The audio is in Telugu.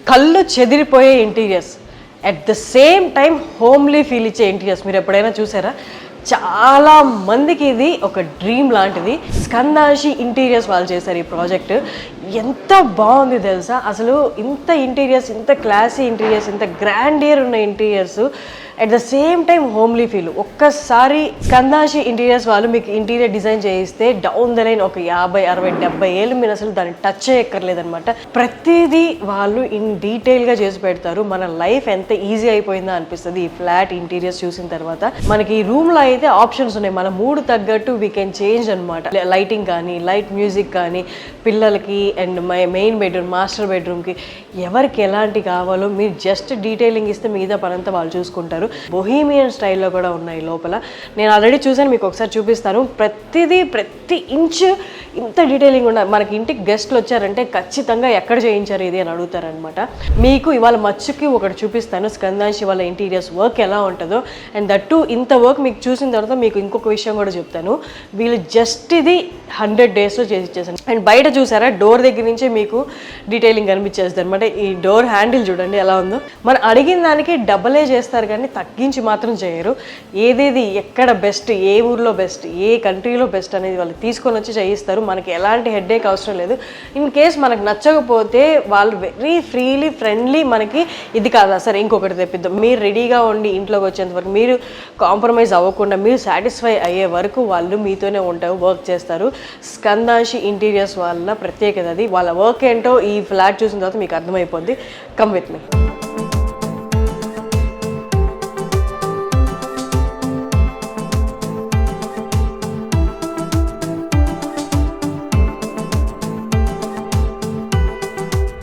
కళ్ళు చెదిరిపోయే interiors, at the same time homely feel ఇచ్చే ఇంటీరియర్స్ మీరు ఎప్పుడైనా చూసారా? చాలా మందికి ఇది ఒక డ్రీమ్ లాంటిది. స్కందాంశి ఇంటీరియర్స్ వాళ్ళు చేశారు ఈ ప్రాజెక్ట్. ఎంత బాగుంది తెలుసా అసలు! ఇంత ఇంటీరియర్స్, ఇంత క్లాసీ ఇంటీరియర్స్, ఇంత గ్రాండియర్ ఉన్న interiors, at the same time homely feel. ఒక్కసారి స్కందాంశి ఇంటీరియర్స్ వాళ్ళు మీకు ఇంటీరియర్ డిజైన్ చేయిస్తే డౌన్ ద లైన్ ఒక 50, 60, 70 ఏళ్ళు మీరు అసలు దాన్ని టచ్ చేయక్కర్లేదనమాట. ప్రతిదీ వాళ్ళు ఇన్ డీటెయిల్గా చేసి పెడతారు. మన లైఫ్ ఎంత ఈజీ అయిపోయిందో అనిపిస్తుంది ఈ ఫ్లాట్ ఇంటీరియర్స్ చూసిన తర్వాత. మనకి ఈ రూమ్లో అయితే ఆప్షన్స్ ఉన్నాయి, మన మూడ్ తగ్గట్టు వీ కెన్ చేంజ్ అనమాట. లైటింగ్ కానీ, లైట్ మ్యూజిక్ కానీ, పిల్లలకి అండ్ మెయిన్ బెడ్రూమ్, మాస్టర్ బెడ్రూమ్కి ఎవరికి ఎలాంటి కావాలో మీరు జస్ట్ డీటెయిలింగ్ ఇస్తే మిగతా పనంతా వాళ్ళు చూసుకుంటారు. బొహీమియన్ స్టైల్లో కూడా ఉన్నాయి లోపల. నేను ఆల్రెడీ చూసాను, మీకు ఒకసారి చూపిస్తాను. ప్రతి ఇంచ్ ఇంత డీటెయిలింగ్ ఉన్నాయి. మనకి ఇంటికి గెస్ట్లు వచ్చారంటే ఖచ్చితంగా ఎక్కడ చేయించారు ఇది అని అడుగుతారనమాట. మీకు ఇవాళ మచ్చుకి ఒకటి చూపిస్తాను, స్కందాంశి వాళ్ళ ఇంటీరియర్స్ వర్క్ ఎలా ఉంటుందో. అండ్ దట్టు ఇంత వర్క్ మీకు చూసిన తర్వాత మీకు ఇంకొక విషయం కూడా చెప్తాను. వీళ్ళు జస్ట్ ఇది 100 daysలో చేసి ఇచ్చేసాను. అండ్ బయట చూసారా, డోర్ దగ్గర నుంచే మీకు డీటెయిలింగ్ కనిపించేస్తుంది అనమాట. ఈ డోర్ హ్యాండిల్ చూడండి ఎలా ఉందో. మనం అడిగిన దానికి డబలే చేస్తారు కానీ తగ్గించి మాత్రం చేయరు. ఏదేది ఎక్కడ బెస్ట్, ఏ ఊర్లో బెస్ట్, ఏ కంట్రీలో బెస్ట్ అనేది వాళ్ళు తీసుకొని వచ్చి చేయిస్తారు. మనకి ఎలాంటి హెడ్ఏక్ అవసరం లేదు. ఇన్ కేస్ మనకు నచ్చకపోతే వాళ్ళు వెరీ ఫ్రీలీ, ఫ్రెండ్లీ మనకి ఇది కాదా సరే ఇంకొకటి తెప్పిద్దాం, మీరు రెడీగా ఉండి ఇంట్లోకి వచ్చేంత వరకు, మీరు కాంప్రమైజ్ అవ్వకుండా, మీరు సాటిస్ఫై అయ్యే వరకు వాళ్ళు మీతోనే ఉంటారు, వర్క్ చేస్తారు. స్కందాంశి ఇంటీరియర్స్ వాళ్ళ ప్రత్యేకత అది. వాళ్ళ వర్క్ ఏంటో ఈ ఫ్లాట్ చూసిన తర్వాత మీకు అర్థమైపోద్ది. Come with me.